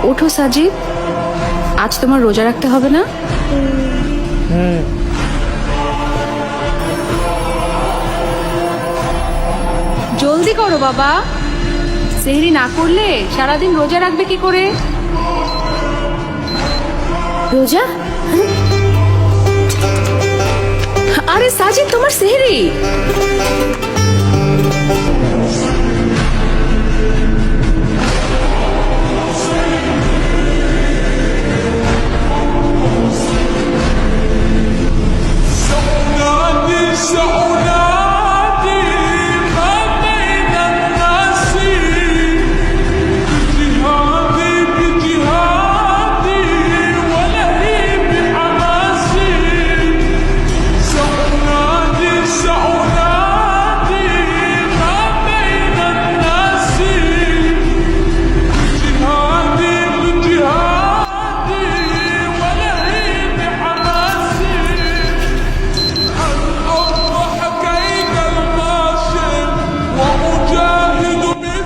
ওঠো সাজিদ, আজ তোমার রোজা রাখতে হবে না? জলদি করো বাবা, সেহরি না করলে সারাদিন রোজা রাখবে কি করে? রোজা? আরে সাজিদ, তোমার সেহরি।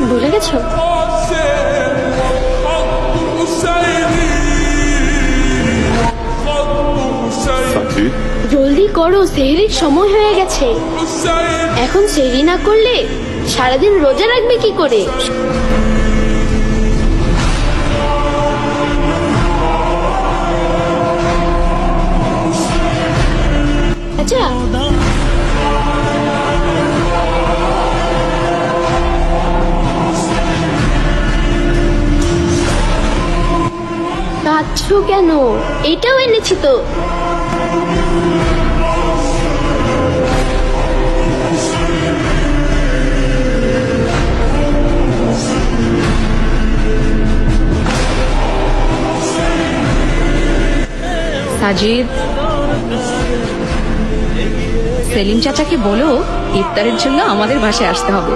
ভুলে গেছো? জলদি করো, সেহরির সময় হয়ে গেছে। এখন সেহরি না করলে সারাদিন রোজা রাখবে কি করে? আচ্ছা, কাঁদছো কেন? এটাও এনেছি তো। সাজিদ, সেলিম চাচাকে বলো ইফতারের জন্য আমাদের বাসায় আসতে হবে।